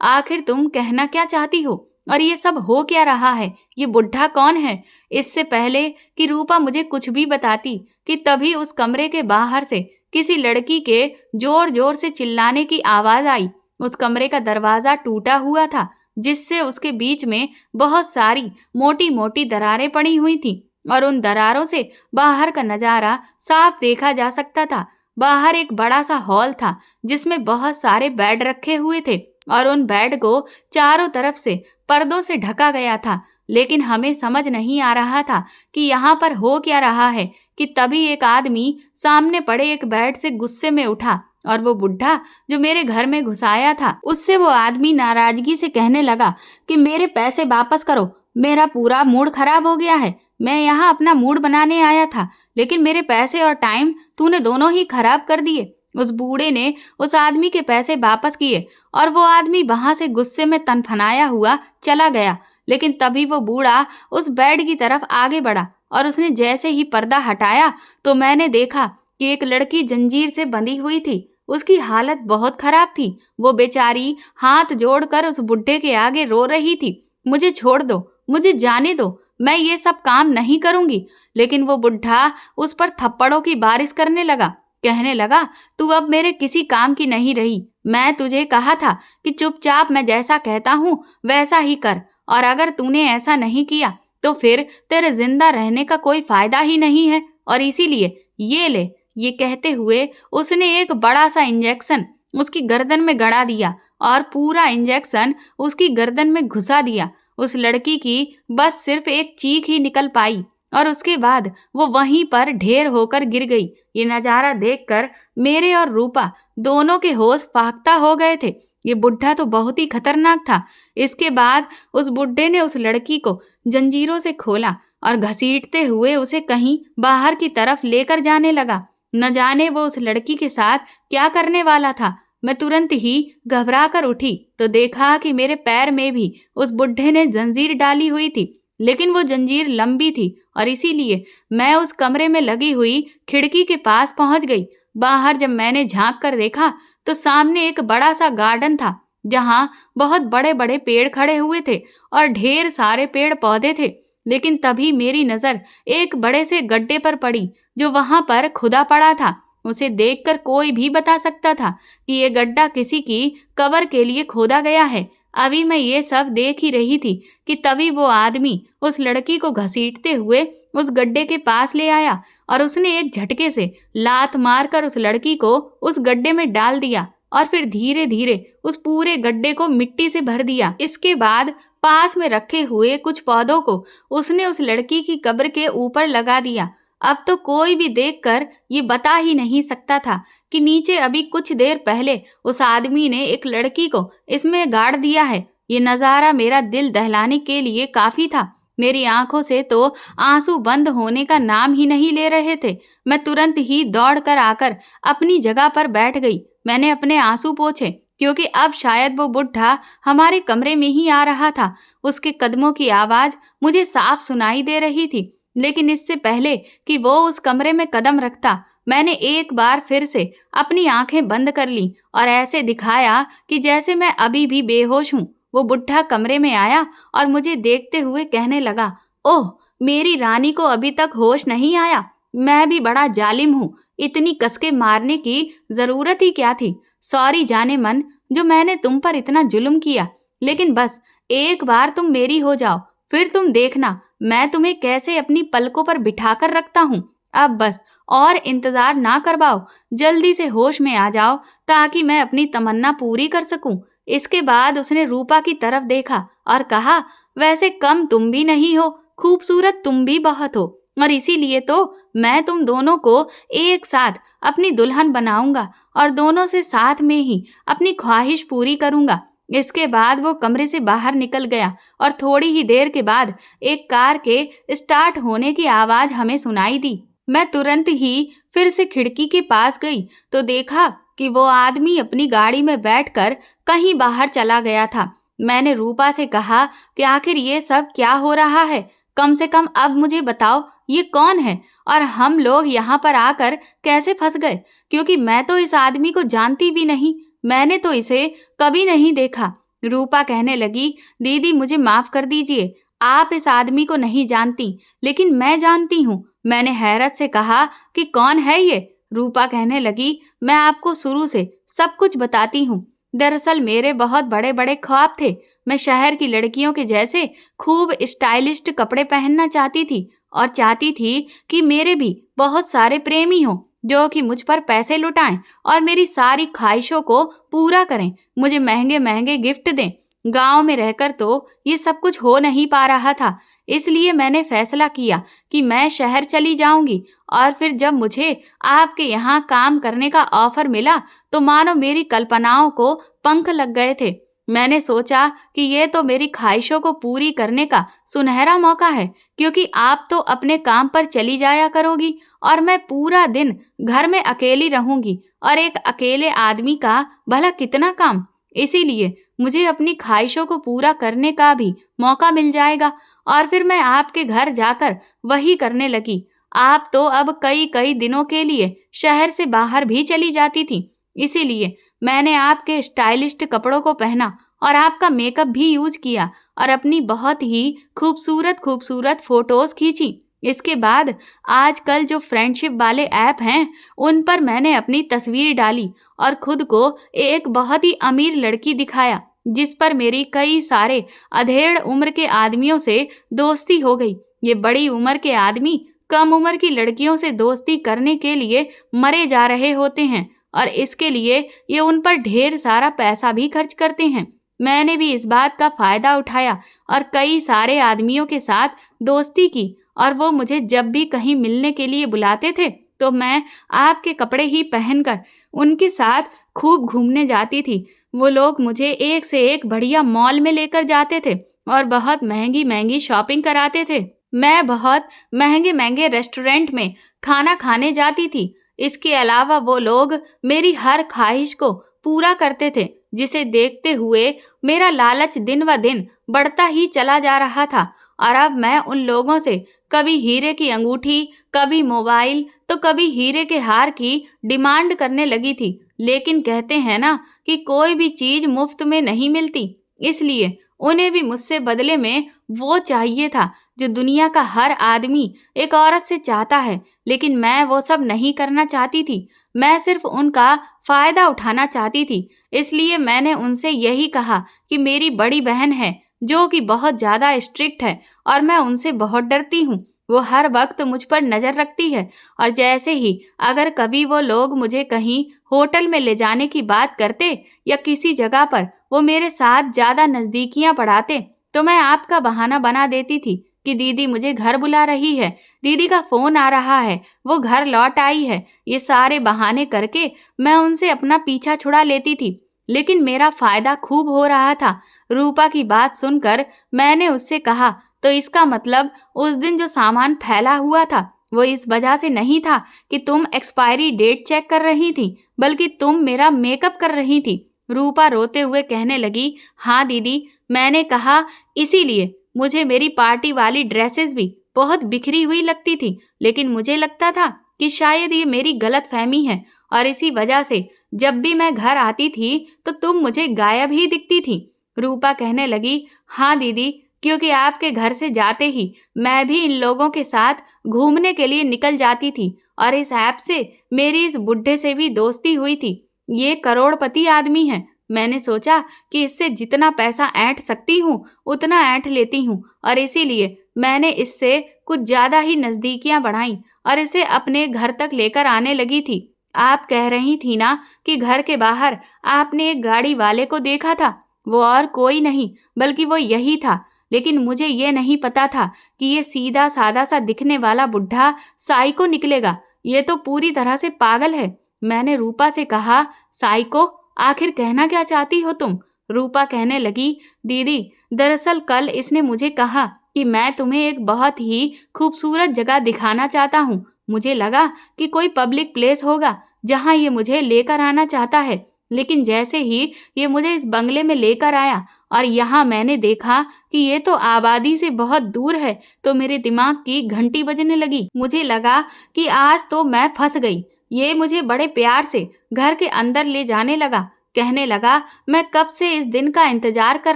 आखिर तुम कहना क्या चाहती हो? और ये सब हो क्या रहा है? ये बुढ़ा कौन है? इससे पहले कि रूपा मुझे कुछ भी बताती कि तभी उस कमरे के बाहर से किसी लड़की के जोर जोर से चिल्लाने की आवाज आई। उस कमरे का दरवाजा टूटा हुआ था, जिससे उसके बीच में बहुत सारी मोटी मोटी दरारें पड़ी हुई थीं और उन दरारों से बाहर का नजारा साफ देखा जा सकता था। बाहर एक बड़ा सा हॉल था, जिसमें बहुत सारे बेड रखे हुए थे और उन बेड को चारों तरफ से पर्दों से ढका गया था। लेकिन हमें समझ नहीं आ रहा था कि यहाँ पर हो क्या रहा है कि तभी एक आदमी सामने पड़े एक बेड से गुस्से में उठा और वो बुढ़ा जो मेरे घर में घुसाया था, उससे वो आदमी नाराजगी से कहने लगा कि मेरे पैसे वापस करो, मेरा पूरा मूड खराब हो गया है। मैं यहाँ अपना मूड बनाने आया था, लेकिन मेरे पैसे और टाइम तूने दोनों ही खराब कर दिए। उस बूढ़े ने उस आदमी के पैसे वापस किए और वो आदमी वहां से गुस्से में तनफनाया हुआ चला गया। लेकिन तभी वो बूढ़ा उस बेड की तरफ आगे बढ़ा और उसने जैसे ही पर्दा हटाया तो मैंने देखा कि एक लड़की जंजीर से बंधी हुई थी। उसकी हालत बहुत खराब थी। वो बेचारी हाथ जोड़कर उस बुढ़े के आगे रो रही थी, मुझे छोड़ दो, मुझे जाने दो, मैं ये सब काम नहीं करूंगी। लेकिन वो बुढ़ा उस पर थप्पड़ों की बारिश करने लगा, कहने लगा, तू अब मेरे किसी काम की नहीं रही। मैं तुझे कहा था कि चुपचाप मैं जैसा कहता हूँ वैसा ही कर, और अगर तूने ऐसा नहीं किया तो फिर तेरे जिंदा रहने का कोई फायदा ही नहीं है, और इसीलिए ये ले। ये कहते हुए उसने एक बड़ा सा इंजेक्शन उसकी गर्दन में गड़ा दिया और पूरा इंजेक्शन उसकी गर्दन में घुसा दिया। उस लड़की की बस सिर्फ एक चीख ही निकल पाई और उसके बाद वो वहीं पर ढेर होकर गिर गई। ये नजारा देखकर मेरे और रूपा दोनों के होश फाख्ता हो गए थे। ये बुढ़ा तो बहुत ही खतरनाक था। इसके बाद उस बुढ़े ने उस लड़की को जंजीरों से खोला और घसीटते हुए उसे कहीं बाहर की तरफ लेकर जाने लगा। न जाने वो उस लड़की के साथ क्या करने वाला था। मैं तुरंत ही घबरा कर उठी तो देखा कि मेरे पैर में भी उस बुढ़े ने जंजीर डाली हुई थी, लेकिन वो जंजीर लंबी थी और इसीलिए मैं उस कमरे में लगी हुई खिड़की के पास पहुंच गई। बाहर जब मैंने झांक कर देखा तो सामने एक बड़ा सा गार्डन था, जहां बहुत बड़े बड़े पेड़ खड़े हुए थे और ढेर सारे पेड़ पौधे थे। लेकिन तभी मेरी नजर एक बड़े से गड्ढे पर पड़ी जो वहां पर खुदा पड़ा था। उसे देखकर कोई भी बता सकता था कि ये गड्ढा किसी की कब्र के लिए खोदा गया है। अभी मैं ये सब देख ही रही थी कि तभी वो आदमी उस लड़की को घसीटते हुए उस गड्ढे के पास ले आया और उसने एक झटके से लात मारकर उस लड़की को उस गड्ढे में डाल दिया और फिर धीरे धीरे उस पूरे गड्ढे को मिट्टी से भर दिया। इसके बाद पास में रखे हुए कुछ पौधों को उसने उस लड़की की कब्र के ऊपर लगा दिया। अब तो कोई भी देखकर ये बता ही नहीं सकता था कि नीचे अभी कुछ देर पहले उस आदमी ने एक लड़की को इसमें गाड़ दिया है। ये नज़ारा मेरा दिल दहलाने के लिए काफी था। मेरी आंखों से तो आंसू बंद होने का नाम ही नहीं ले रहे थे। मैं तुरंत ही दौड़ कर आकर अपनी जगह पर बैठ गई। मैंने अपने आंसू पोंछे, क्योंकि अब शायद वो बुढ़ा हमारे कमरे में ही आ रहा था। उसके कदमों की आवाज मुझे साफ सुनाई दे रही थी। लेकिन इससे पहले कि वो उस कमरे में कदम रखता, मैंने एक बार फिर से अपनी आंखें बंद कर ली और ऐसे दिखाया कि जैसे मैं अभी भी बेहोश हूँ। वो बुढ़ा कमरे में आया और मुझे देखते हुए कहने लगा, ओह, मेरी रानी को अभी तक होश नहीं आया। मैं भी बड़ा जालिम हूँ, इतनी कसके मारने की जरूरत ही क्या थी। सॉरी जाने मन, जो मैंने तुम पर इतना जुल्म किया। लेकिन बस एक बार तुम मेरी हो जाओ, फिर तुम देखना मैं तुम्हें कैसे अपनी पलकों पर बिठाकर रखता हूँ। अब बस और इंतजार ना करवाओ, जल्दी से होश में आ जाओ ताकि मैं अपनी तमन्ना पूरी कर सकूं। इसके बाद उसने रूपा की तरफ देखा और कहा, वैसे कम तुम भी नहीं हो, खूबसूरत तुम भी बहुत हो, और इसीलिए तो मैं तुम दोनों को एक साथ अपनी दुल्हन बनाऊंगा और दोनों से साथ में ही अपनी ख्वाहिश पूरी करूंगा। इसके बाद वो कमरे से बाहर निकल गया और थोड़ी ही देर के बाद एक कार के स्टार्ट होने की आवाज हमें सुनाई दी। मैं तुरंत ही फिर से खिड़की के पास गई तो देखा कि वो आदमी अपनी गाड़ी में बैठकर कहीं बाहर चला गया था। मैंने रूपा से कहा कि आखिर ये सब क्या हो रहा है, कम से कम अब मुझे बताओ ये कौन है और हम लोग यहाँ पर आकर कैसे फंस गए, क्योंकि मैं तो इस आदमी को जानती भी नहीं, मैंने तो इसे कभी नहीं देखा। रूपा कहने लगी, दीदी मुझे माफ कर दीजिए, आप इस आदमी को नहीं जानती, लेकिन मैं जानती हूँ। मैंने हैरत से कहा कि कौन है ये? रूपा कहने लगी, मैं आपको शुरू से सब कुछ बताती हूँ। दरअसल मेरे बहुत बड़े बड़े ख्वाब थे। मैं शहर की लड़कियों के जैसे खूब स्टाइलिस्ट कपड़े पहनना चाहती थी और चाहती थी कि मेरे भी बहुत सारे प्रेमी हों जो कि मुझ पर पैसे लुटाएं और मेरी सारी ख्वाहिशों को पूरा करें, मुझे महंगे महंगे गिफ्ट दें। गांव में रहकर तो ये सब कुछ हो नहीं पा रहा था, इसलिए मैंने फैसला किया कि मैं शहर चली जाऊंगी। और फिर जब मुझे आपके यहाँ काम करने का ऑफर मिला तो मानो मेरी कल्पनाओं को पंख लग गए थे। मैंने सोचा कि ये तो मेरी ख्वाहिशों को पूरी करने का सुनहरा मौका है, क्योंकि आप तो अपने काम पर चली जाया करोगी और मैं पूरा दिन घर में अकेली रहूंगी, और एक अकेले आदमी का भला कितना काम। इसीलिए मुझे अपनी ख्वाहिशों को पूरा करने का भी मौका मिल जाएगा। और फिर मैं आपके घर जाकर वही करने लगी। आप तो अब कई कई दिनों के लिए शहर से बाहर भी चली जाती थी, इसीलिए मैंने आपके स्टाइलिस्ट कपड़ों को पहना और आपका मेकअप भी यूज किया और अपनी बहुत ही खूबसूरत खूबसूरत फोटोज खींची। इसके बाद आजकल जो फ्रेंडशिप वाले ऐप हैं उन पर मैंने अपनी तस्वीर डाली और खुद को एक बहुत ही अमीर लड़की दिखाया, जिस पर मेरी कई सारे अधेड़ उम्र के आदमियों से दोस्ती हो गई। ये बड़ी उम्र के आदमी कम उम्र की लड़कियों से दोस्ती करने के लिए मरे जा रहे होते हैं और इसके लिए ये उन पर ढेर सारा पैसा भी खर्च करते हैं। मैंने भी इस बात का फायदा उठाया और कई सारे आदमियों के साथ दोस्ती की, और वो मुझे जब भी कहीं मिलने के लिए बुलाते थे तो मैं आपके कपड़े ही पहनकर उनके साथ खूब घूमने जाती थी। वो लोग मुझे एक से एक बढ़िया मॉल में लेकर जाते थे और बहुत महंगी महंगी शॉपिंग कराते थे। मैं बहुत महंगे महंगे रेस्टोरेंट में खाना खाने जाती थी। इसके अलावा वो लोग मेरी हर ख्वाहिश को पूरा करते थे, जिसे देखते हुए मेरा लालच दिन व दिन बढ़ता ही चला जा रहा था। और अब मैं उन लोगों से कभी हीरे की अंगूठी, कभी मोबाइल, तो कभी हीरे के हार की डिमांड करने लगी थी। लेकिन कहते हैं ना कि कोई भी चीज मुफ्त में नहीं मिलती, इसलिए उन्हें भी मुझसे बदले में वो चाहिए था जो दुनिया का हर आदमी एक औरत से चाहता है। लेकिन मैं वो सब नहीं करना चाहती थी, मैं सिर्फ उनका फायदा उठाना चाहती थी। इसलिए मैंने उनसे यही कहा कि मेरी बड़ी बहन है जो कि बहुत ज़्यादा स्ट्रिक्ट है और मैं उनसे बहुत डरती हूँ। वो हर वक्त मुझ पर नज़र रखती है और जैसे ही अगर कभी वो लोग मुझे कहीं होटल में ले जाने की बात करते या किसी जगह पर वो मेरे साथ ज़्यादा नज़दीकियाँ बढ़ाते तो मैं आपका बहाना बना देती थी कि दीदी मुझे घर बुला रही है, दीदी का फ़ोन आ रहा है, वो घर लौट आई है। ये सारे बहाने करके मैं उनसे अपना पीछा छुड़ा लेती थी, लेकिन मेरा फ़ायदा खूब हो रहा था। रूपा की बात सुनकर मैंने उससे कहा, तो इसका मतलब उस दिन जो सामान फैला हुआ था वो इस वजह से नहीं था कि तुम एक्सपायरी डेट चेक कर रही थी, बल्कि तुम मेरा मेकअप कर रही थी। रूपा रोते हुए कहने लगी, हाँ दीदी, मैंने कहा इसीलिए मुझे मेरी पार्टी वाली ड्रेसेस भी बहुत बिखरी हुई लगती थी, लेकिन मुझे लगता था कि शायद ये मेरी गलत फहमी है और इसी वजह से जब भी मैं घर आती थी तो तुम मुझे गायब ही दिखती थी। रूपा कहने लगी, हाँ दीदी, क्योंकि आपके घर से जाते ही मैं भी इन लोगों के साथ घूमने के लिए निकल जाती थी और इस ऐप से मेरी इस बुढ़े से भी दोस्ती हुई थी। ये करोड़पति आदमी है। मैंने सोचा कि इससे जितना पैसा ऐंठ सकती हूँ उतना ऐंठ लेती हूँ और इसीलिए मैंने इससे कुछ ज़्यादा ही नज़दीकियाँ बढ़ाईं और इसे अपने घर तक लेकर आने लगी थी। आप कह रही थी ना कि घर के बाहर आपने एक गाड़ी वाले को देखा था, वो और कोई नहीं बल्कि वो यही था। लेकिन मुझे ये नहीं पता था कि ये सीधा सादा सा दिखने वाला बुढ़ा साइको निकलेगा। ये तो पूरी तरह से पागल है। मैंने रूपा से कहा, साइको, आखिर कहना क्या चाहती हो तुम? रूपा कहने लगी, दीदी, दरअसल कल इसने मुझे कहा कि मैं तुम्हें एक बहुत ही खूबसूरत जगह दिखाना चाहता हूँ। मुझे लगा कि कोई पब्लिक प्लेस होगा जहाँ ये मुझे लेकर आना चाहता है। लेकिन जैसे ही ये मुझे इस बंगले में लेकर आया और यहाँ मैंने देखा कि ये तो आबादी से बहुत दूर है, तो मेरे दिमाग की घंटी बजने लगी। मुझे लगा कि आज तो मैं फंस गई। ये मुझे बड़े प्यार से घर के अंदर ले जाने लगा। कहने लगा, मैं कब से इस दिन का इंतजार कर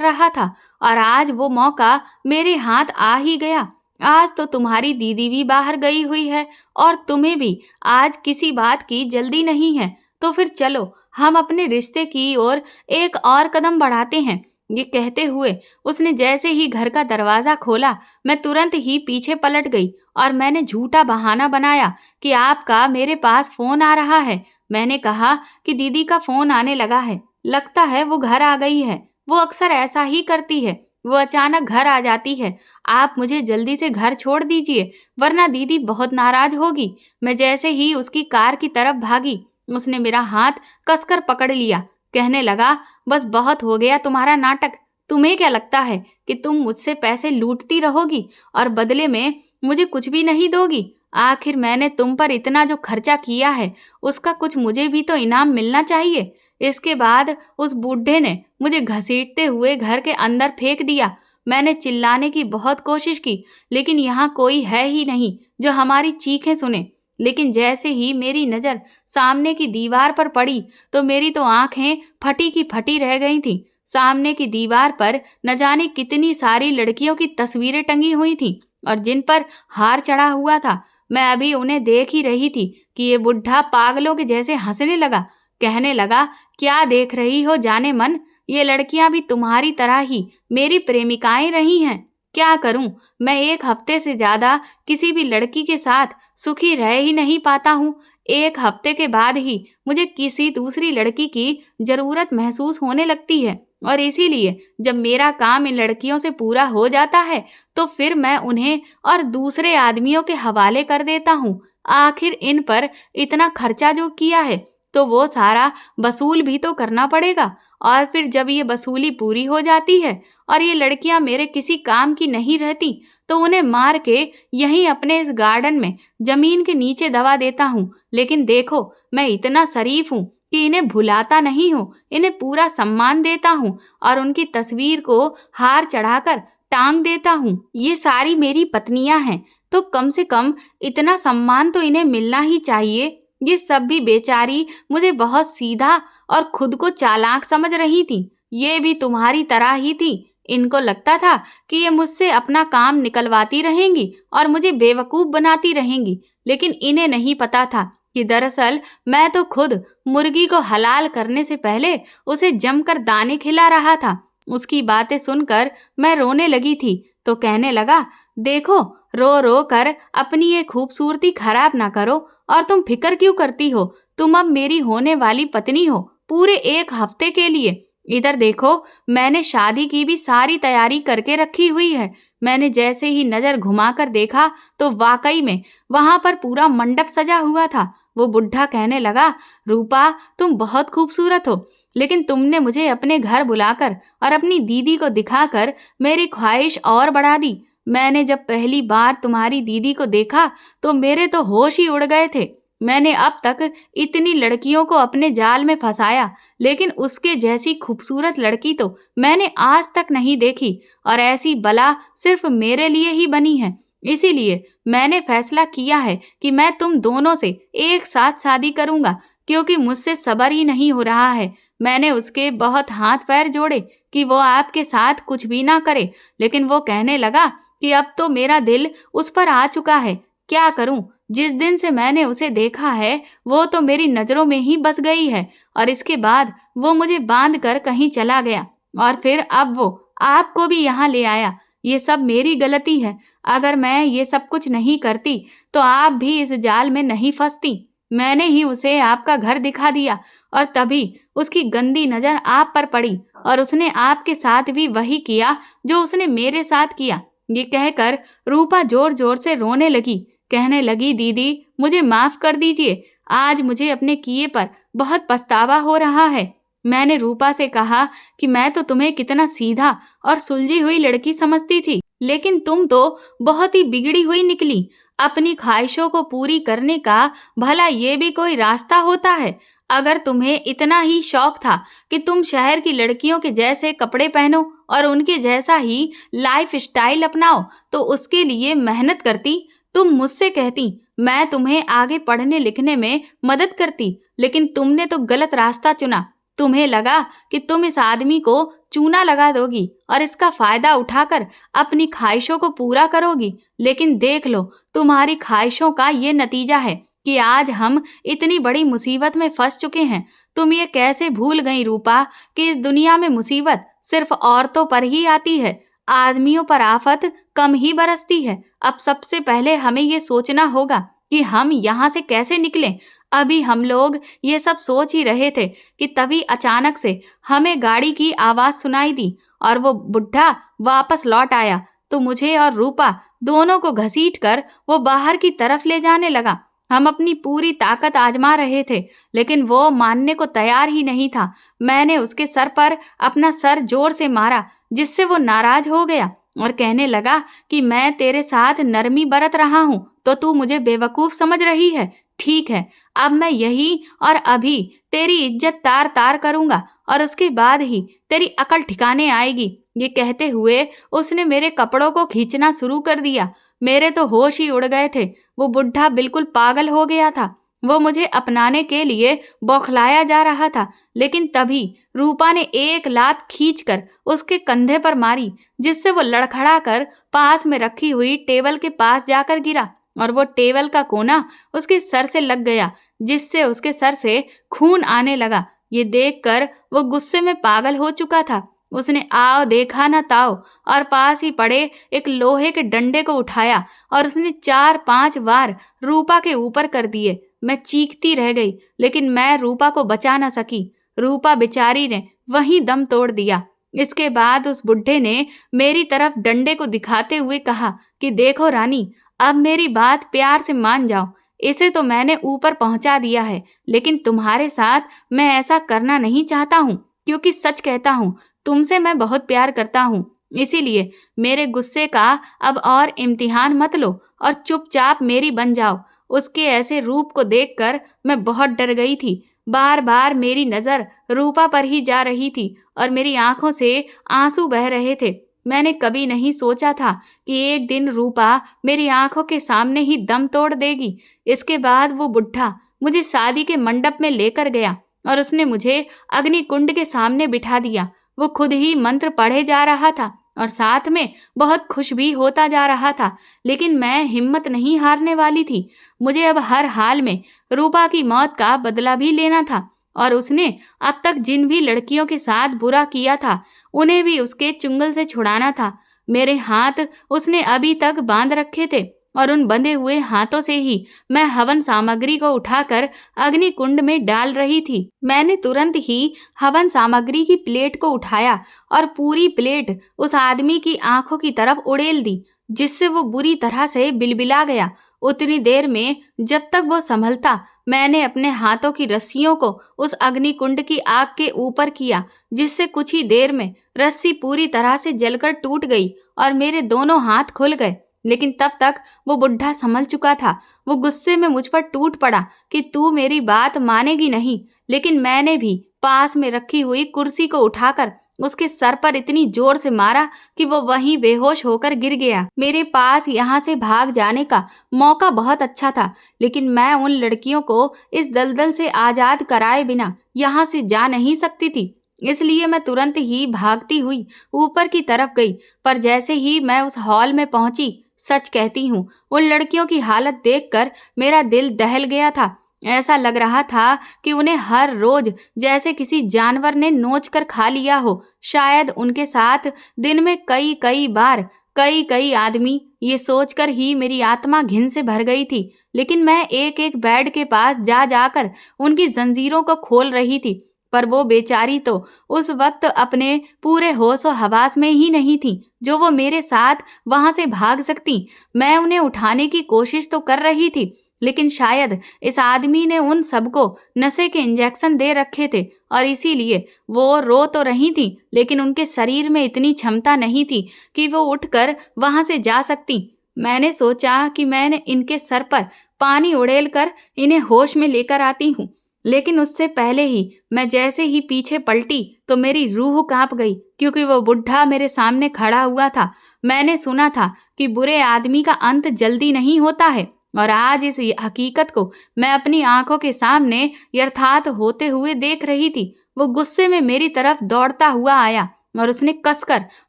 रहा था और आज वो मौका मेरे हाथ आ ही गया। आज तो तुम्हारी दीदी भी बाहर गई हुई है और तुम्हें भी आज किसी बात की जल्दी नहीं है, तो फिर चलो हम अपने रिश्ते की ओर एक और कदम बढ़ाते हैं। ये कहते हुए उसने जैसे ही घर का दरवाजा खोला, मैं तुरंत ही पीछे पलट गई और मैंने झूठा बहाना बनाया कि आपका मेरे पास फोन आ रहा है। मैंने कहा कि दीदी का फोन आने लगा है, लगता है वो घर आ गई है। वो अक्सर ऐसा ही करती है, वो अचानक घर आ जाती है। आप मुझे जल्दी से घर छोड़ दीजिए, वरना दीदी बहुत नाराज होगी। मैं जैसे ही उसकी कार की तरफ भागी, उसने मेरा हाथ कसकर पकड़ लिया। कहने लगा, बस बहुत हो गया तुम्हारा नाटक। तुम्हें क्या लगता है कि तुम मुझसे पैसे लूटती रहोगी और बदले में मुझे कुछ भी नहीं दोगी? आखिर मैंने तुम पर इतना जो खर्चा किया है, उसका कुछ मुझे भी तो इनाम मिलना चाहिए। इसके बाद उस बूढ़े ने मुझे घसीटते हुए घर के अंदर फेंक दिया। मैंने चिल्लाने की बहुत कोशिश की, लेकिन यहाँ कोई है ही नहीं जो हमारी चीखें सुने। लेकिन जैसे ही मेरी नज़र सामने की दीवार पर पड़ी, तो मेरी तो आंखें फटी की फटी रह गई थीं। सामने की दीवार पर न जाने कितनी सारी लड़कियों की तस्वीरें टंगी हुई थीं और जिन पर हार चढ़ा हुआ था। मैं अभी उन्हें देख ही रही थी कि ये बुढ़ा पागलों के जैसे हंसने लगा। कहने लगा, क्या देख रही हो जाने मन? ये लड़कियां भी तुम्हारी तरह ही मेरी प्रेमिकाएं रही हैं। क्या करूं, मैं एक हफ्ते से ज्यादा किसी भी लड़की के साथ सुखी रह ही नहीं पाता हूँ। एक हफ्ते के बाद ही मुझे किसी दूसरी लड़की की जरूरत महसूस होने लगती है और इसीलिए जब मेरा काम इन लड़कियों से पूरा हो जाता है, तो फिर मैं उन्हें और दूसरे आदमियों के हवाले कर देता हूँ। आखिर इन पर इतना खर्चा जो किया है, तो वो सारा वसूल भी तो करना पड़ेगा। और फिर जब ये वसूली पूरी हो जाती है और ये लड़कियां मेरे किसी काम की नहीं रहती, तो उन्हें मार के यहीं अपने इस गार्डन में जमीन के नीचे दबा देता हूँ। लेकिन देखो, मैं इतना शरीफ हूँ कि इन्हें भुलाता नहीं हूँ, इन्हें पूरा सम्मान देता हूँ और उनकी तस्वीर को हार चढ़ाकर टांग देता हूँ। ये सारी मेरी पत्नियां हैं, तो कम से कम इतना सम्मान तो इन्हें मिलना ही चाहिए। ये सब भी बेचारी मुझे बहुत सीधा और खुद को चालाक समझ रही थी। ये भी तुम्हारी तरह ही थी। इनको लगता था कि ये मुझसे अपना काम निकलवाती रहेंगी और मुझे बेवकूफ बनाती रहेंगी, लेकिन इन्हें नहीं पता था कि दरअसल मैं तो खुद मुर्गी को हलाल करने से पहले उसे जमकर दाने खिला रहा था। उसकी बातें सुनकर मैं रोने लगी थी, तो कहने लगा, देखो, रो रो कर अपनी ये खूबसूरती खराब ना करो। और तुम फिक्र क्यों करती हो? तुम अब मेरी होने वाली पत्नी हो, पूरे एक हफ्ते के लिए। इधर देखो, मैंने शादी की भी सारी तैयारी करके रखी हुई है। मैंने जैसे ही नजर घुमाकर देखा, तो वाकई में वहां पर पूरा मंडप सजा हुआ था। वो बुढ़ा कहने लगा, रूपा, तुम बहुत खूबसूरत हो, लेकिन तुमने मुझे अपने घर बुलाकर और अपनी दीदी को दिखाकर मेरी ख्वाहिश और बढ़ा दी। मैंने जब पहली बार तुम्हारी दीदी को देखा, तो मेरे तो होश ही उड़ गए थे। मैंने अब तक इतनी लड़कियों को अपने जाल में फंसाया, लेकिन उसके जैसी खूबसूरत लड़की तो मैंने आज तक नहीं देखी और ऐसी बला सिर्फ मेरे लिए ही बनी है। इसीलिए मैंने फैसला किया है कि मैं तुम दोनों से एक साथ शादी करूंगा, क्योंकि मुझसे सब्र ही नहीं हो रहा है। मैंने उसके बहुत हाथ पैर जोड़े कि वो आपके साथ कुछ भी ना करे, लेकिन वो कहने लगा कि अब तो मेरा दिल उस पर आ चुका है। क्या करूं? जिस दिन से मैंने उसे देखा है, वो तो मेरी नजरों में ही बस गई है और इसके बाद वो मुझे बांध कर कहीं चला गया और फिर अब वो आपको भी यहाँ ले आया। ये सब मेरी गलती है। अगर मैं ये सब कुछ नहीं करती, तो आप भी इस जाल में नहीं फंसती। मैंने ही उसे आपका घर दिखा दिया और तभी उसकी गंदी नजर आप पर पड़ी और उसने आपके साथ भी वही किया जो उसने मेरे साथ किया। ये कहकर रूपा जोर जोर से रोने लगी। कहने लगी, दीदी, मुझे माफ कर दीजिए। आज मुझे अपने किए पर बहुत पछतावा हो रहा है। मैंने रूपा से कहा कि मैं तो तुम्हें कितना सीधा और सुलझी हुई लड़की समझती थी, लेकिन तुम तो बहुत ही बिगड़ी हुई निकली। अपनी ख्वाहिशों को पूरी करने का भला ये भी कोई रास्ता होता है? अगर तुम्हें इतना ही शौक था कि तुम शहर की लड़कियों के जैसे कपड़े पहनो और उनके जैसा ही लाइफ स्टाइल अपनाओ, तो उसके लिए मेहनत करती। तुम मुझसे कहती, मैं तुम्हें आगे पढ़ने लिखने में मदद करती, लेकिन तुमने तो गलत रास्ता चुना। तुम्हें लगा कि तुम इस आदमी को चूना लगा दोगी और इसका फायदा उठाकर अपनी ख्वाहिशों को पूरा करोगी। लेकिन देख लो, तुम्हारी ख्वाहिशों का ये नतीजा है कि आज हम इतनी बड़ी मुसीबत में फंस चुके हैं। तुम ये कैसे भूल गई रूपा कि इस दुनिया में मुसीबत सिर्फ औरतों पर ही आती है, आदमियों पर आफत कम ही बरसती है। अब सबसे पहले हमें ये सोचना होगा कि हम यहाँ से कैसे निकलें। अभी हम लोग ये सब सोच ही रहे थे कि तभी अचानक से हमें गाड़ी की आवाज सुनाई दी और वो बुढ़ा वापस लौट आया। तो मुझे और रूपा दोनों को घसीटकर वो बाहर की तरफ ले जाने लगा। हम अपनी पूरी ताकत आजमा रहे थे, लेकिन वो मानने को तैयार ही नहीं था। मैंने उसके सर पर अपना सर जोर से मारा, जिससे वो नाराज हो गया और कहने लगा कि मैं तेरे साथ नरमी बरत रहा हूँ तो तू मुझे बेवकूफ समझ रही है। ठीक है, अब मैं यही और अभी तेरी इज्जत तार तार करूंगा और उसके बाद ही तेरी अकल ठिकाने आएगी। ये कहते हुए उसने मेरे कपड़ों को खींचना शुरू कर दिया। मेरे तो होश ही उड़ गए थे। वो बुढ़ा बिल्कुल पागल हो गया था। वो मुझे अपनाने के लिए बौखलाया जा रहा था, लेकिन तभी रूपा ने एक लात खींचकर उसके कंधे पर मारी, जिससे वो लड़खड़ा कर पास में रखी हुई टेबल के पास जाकर गिरा और वो टेबल का कोना उसके सर से लग गया, जिससे उसके सर से खून आने लगा। ये देखकर वो गुस्से में पागल हो चुका था। उसने आओ देखा न ताओ और पास ही पड़े एक लोहे के डंडे को उठाया और उसने 4-5 वार रूपा के ऊपर कर दिए। मैं चीखती रह गई, लेकिन मैं रूपा को बचा न सकी। रूपा बेचारी ने वहीं दम तोड़ दिया। इसके बाद उस बुढ़े ने मेरी तरफ डंडे को दिखाते हुए कहा कि देखो रानी, अब मेरी बात प्यार से मान जाओ। इसे तो मैंने ऊपर पहुंचा दिया है, लेकिन तुम्हारे साथ मैं ऐसा करना नहीं चाहता हूँ, क्योंकि सच कहता हूँ, तुमसे मैं बहुत प्यार करता हूँ। इसीलिए मेरे गुस्से का अब और इम्तिहान मत लो और चुपचाप मेरी बन जाओ। उसके ऐसे रूप को देखकर मैं बहुत डर गई थी। बार बार मेरी नज़र रूपा पर ही जा रही थी और मेरी आंखों से आंसू बह रहे थे। मैंने कभी नहीं सोचा था कि एक दिन रूपा मेरी आंखों के सामने ही दम तोड़ देगी। इसके बाद वो बुढ़ा मुझे शादी के मंडप में लेकर गया और उसने मुझे अग्नि कुंड के सामने बिठा दिया। वो खुद ही मंत्र पढ़े जा रहा था और साथ में बहुत खुश भी होता जा रहा था, लेकिन मैं हिम्मत नहीं हारने वाली थी। मुझे अब हर हाल में रूपा की मौत का बदला भी लेना था और उसने अब तक जिन भी लड़कियों के साथ बुरा किया था, उन्हें भी उसके चुंगल से छुड़ाना था। मेरे हाथ उसने अभी तक बांध रखे थे और उन बंधे हुए हाथों से ही मैं हवन सामग्री को उठाकर अग्नि कुंड में डाल रही थी। मैंने तुरंत ही हवन सामग्री की प्लेट को उठाया और पूरी प्लेट उस आदमी की आंखों की तरफ उड़ेल दी, जिससे वो बुरी तरह से बिलबिला गया। उतनी देर में जब तक वो संभलता, मैंने अपने हाथों की रस्सियों को उस अग्नि कुंड की आग के ऊपर किया, जिससे कुछ ही देर में रस्सी पूरी तरह से जलकर टूट गई और मेरे दोनों हाथ खुल गए। लेकिन तब तक वो बुढ़ा संभल चुका था। वो गुस्से में मुझ पर टूट पड़ा कि तू मेरी बात मानेगी नहीं, लेकिन मैंने भी पास में रखी हुई कुर्सी को उठाकर उसके सर पर इतनी जोर से मारा कि वो वहीं बेहोश होकर गिर गया। मेरे पास यहाँ से भाग जाने का मौका बहुत अच्छा था, लेकिन मैं उन लड़कियों को इस दलदल से आजाद कराए बिना यहाँ से जा नहीं सकती थी। इसलिए मैं तुरंत ही भागती हुई ऊपर की तरफ गई, पर जैसे ही मैं उस हॉल में पहुंची, सच कहती हूँ, उन लड़कियों की हालत देखकर मेरा दिल दहल गया था। ऐसा लग रहा था कि उन्हें हर रोज जैसे किसी जानवर ने नोच कर खा लिया हो। शायद उनके साथ दिन में कई कई बार कई कई आदमी, ये सोचकर ही मेरी आत्मा घिन से भर गई थी। लेकिन मैं एक एक बेड के पास जा जाकर उनकी जंजीरों को खोल रही थी, पर वो बेचारी तो उस वक्त अपने पूरे होश और हवास में ही नहीं थी, जो वो मेरे साथ वहां से भाग सकती। मैं उन्हें उठाने की कोशिश तो कर रही थी, लेकिन शायद इस आदमी ने उन सबको नशे के इंजेक्शन दे रखे थे और इसीलिए वो रो तो रही थी, लेकिन उनके शरीर में इतनी क्षमता नहीं थी कि वो उठकर वहां से जा सकती। मैंने सोचा कि मैंने इनके सर पर पानी उड़ेल कर इन्हें होश में लेकर आती हूँ। लेकिन उससे पहले ही मैं जैसे ही पीछे पलटी तो मेरी रूह कांप गई, क्योंकि वो बुढ़ा मेरे सामने खड़ा हुआ था। मैंने सुना था कि बुरे आदमी का अंत जल्दी नहीं होता है, और आज इस हकीकत को मैं अपनी आंखों के सामने यथार्थ होते हुए देख रही थी। वो गुस्से में मेरी तरफ दौड़ता हुआ आया और उसने कसकर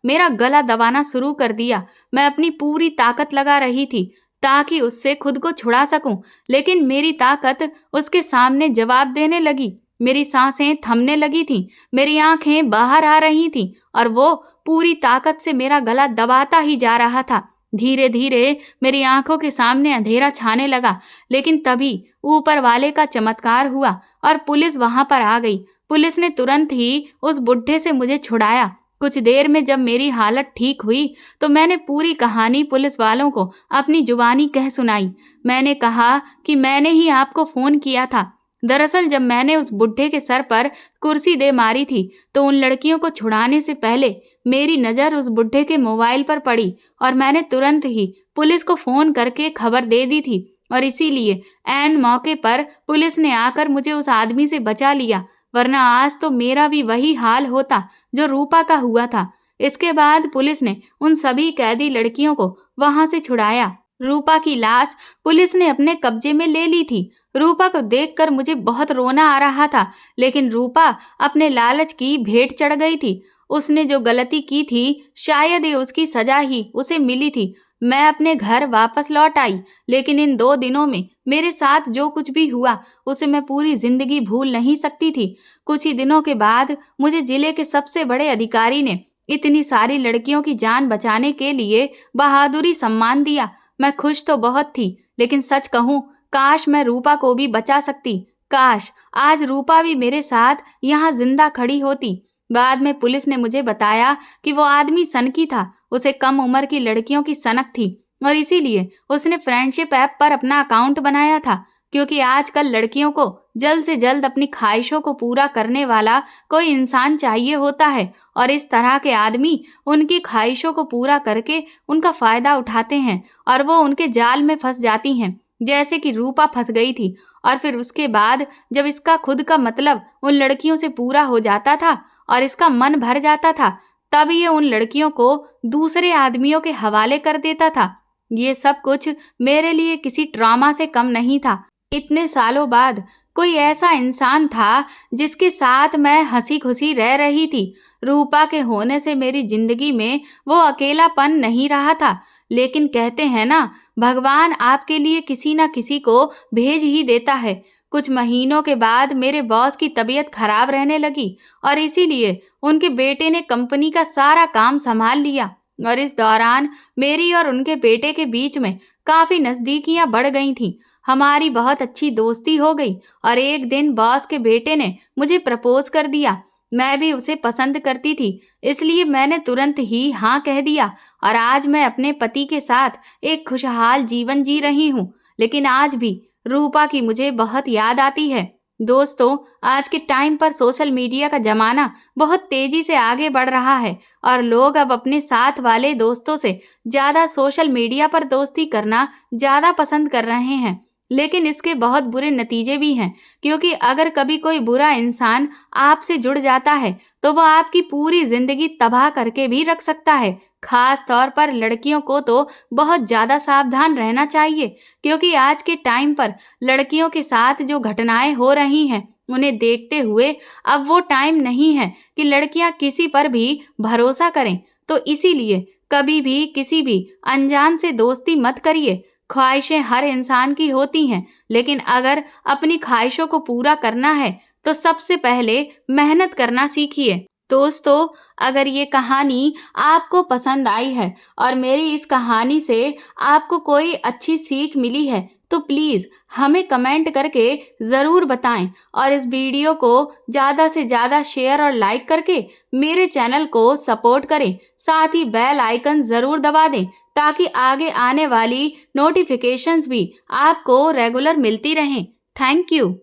मेरा गला दबाना शुरू कर दिया। मैं अपनी पूरी ताकत लगा रही थी ताकि उससे खुद को छुड़ा सकूं, लेकिन मेरी ताकत उसके सामने जवाब देने लगी। मेरी सांसें थमने लगी थीं, मेरी आंखें बाहर आ रही थीं और वो पूरी ताकत से मेरा गला दबाता ही जा रहा था। धीरे धीरे मेरी आंखों के सामने अंधेरा छाने लगा, लेकिन तभी ऊपर वाले का चमत्कार हुआ और पुलिस वहां पर आ गई। पुलिस ने तुरंत ही उस बुढ़े से मुझे छुड़ाया। कुछ देर में जब मेरी हालत ठीक हुई तो मैंने पूरी कहानी पुलिस वालों को अपनी जुबानी कह सुनाई। मैंने कहा कि मैंने ही आपको फोन किया था। दरअसल जब मैंने उस बुढ़े के सर पर कुर्सी दे मारी थी तो उन लड़कियों को छुड़ाने से पहले मेरी नज़र उस बुढ़े के मोबाइल पर पड़ी और मैंने तुरंत ही पुलिस को फ़ोन करके खबर दे दी थी, और इसीलिए ऐन मौके पर पुलिस ने आकर मुझे उस आदमी से बचा लिया, वरना आज तो मेरा भी वही हाल होता जो रूपा का हुआ था। इसके बाद पुलिस ने उन सभी कैदी लड़कियों को वहां से छुड़ाया। रूपा की लाश पुलिस ने अपने कब्जे में ले ली थी। रूपा को देखकर मुझे बहुत रोना आ रहा था, लेकिन रूपा अपने लालच की भेंट चढ़ गई थी। उसने जो गलती की थी शायद ये उसकी सजा ही उसे मिली थी। मैं अपने घर वापस लौट आई, लेकिन इन 2 दिनों में मेरे साथ जो कुछ भी हुआ उसे मैं पूरी जिंदगी भूल नहीं सकती थी। कुछ ही दिनों के बाद मुझे जिले के सबसे बड़े अधिकारी ने इतनी सारी लड़कियों की जान बचाने के लिए बहादुरी सम्मान दिया। मैं खुश तो बहुत थी, लेकिन सच कहूँ, काश मैं रूपा को भी बचा सकती। काश आज रूपा भी मेरे साथ यहाँ जिंदा खड़ी होती। बाद में पुलिस ने मुझे बताया कि वो आदमी सनकी था, उसे कम उम्र की लड़कियों की सनक थी और इसीलिए उसने फ्रेंडशिप ऐप पर अपना अकाउंट बनाया था, क्योंकि आजकल लड़कियों को जल्द से जल्द अपनी ख्वाहिशों को पूरा करने वाला कोई इंसान चाहिए होता है, और इस तरह के आदमी उनकी ख्वाहिशों को पूरा करके उनका फायदा उठाते हैं और वो उनके जाल में फंस जाती हैं, जैसे कि रूपा फंस गई थी। और फिर उसके बाद जब इसका खुद का मतलब उन लड़कियों से पूरा हो जाता था और इसका मन भर जाता था, तब ये उन लड़कियों को दूसरे आदमियों के हवाले कर देता था। ये सब कुछ मेरे लिए किसी ट्रॉमा से कम नहीं था। इतने सालों बाद कोई ऐसा इंसान था जिसके साथ मैं हंसी खुशी रह रही थी। रूपा के होने से मेरी जिंदगी में वो अकेलापन नहीं रहा था, लेकिन कहते हैं ना, भगवान आपके लिए किसी न किसी को भेज ही देता है। कुछ महीनों के बाद मेरे बॉस की तबीयत खराब रहने लगी और इसीलिए उनके बेटे ने कंपनी का सारा काम संभाल लिया, और इस दौरान मेरी और उनके बेटे के बीच में काफी नजदीकियां बढ़ गई थीं। हमारी बहुत अच्छी दोस्ती हो गई और एक दिन बॉस के बेटे ने मुझे प्रपोज कर दिया। मैं भी उसे पसंद करती थी, इसलिए मैंने तुरंत ही हाँ कह दिया और आज मैं अपने पति के साथ एक खुशहाल जीवन जी रही हूँ। लेकिन आज भी रूपा की मुझे बहुत याद आती है। दोस्तों, आज के टाइम पर सोशल मीडिया का जमाना बहुत तेजी से आगे बढ़ रहा है और लोग अब अपने साथ वाले दोस्तों से ज़्यादा सोशल मीडिया पर दोस्ती करना ज़्यादा पसंद कर रहे हैं। लेकिन इसके बहुत बुरे नतीजे भी हैं, क्योंकि अगर कभी कोई बुरा इंसान आपसे जुड़ जाता है तो वह आपकी पूरी जिंदगी तबाह करके भी रख सकता है। खास तौर पर लड़कियों को तो बहुत ज़्यादा सावधान रहना चाहिए, क्योंकि आज के टाइम पर लड़कियों के साथ जो घटनाएं हो रही हैं उन्हें देखते हुए अब वो टाइम नहीं है कि लड़कियां किसी पर भी भरोसा करें। तो इसीलिए कभी भी किसी भी अनजान से दोस्ती मत करिए। ख्वाहिशें हर इंसान की होती हैं, लेकिन अगर अपनी ख्वाहिशों को पूरा करना है तो सबसे पहले मेहनत करना सीखिए। दोस्तों, अगर ये कहानी आपको पसंद आई है और मेरी इस कहानी से आपको कोई अच्छी सीख मिली है तो प्लीज़ हमें कमेंट करके ज़रूर बताएं, और इस वीडियो को ज़्यादा से ज़्यादा शेयर और लाइक करके मेरे चैनल को सपोर्ट करें। साथ ही बेल आइकन ज़रूर दबा दें ताकि आगे आने वाली नोटिफिकेशंस भी आपको रेगुलर मिलती रहें। Thank you.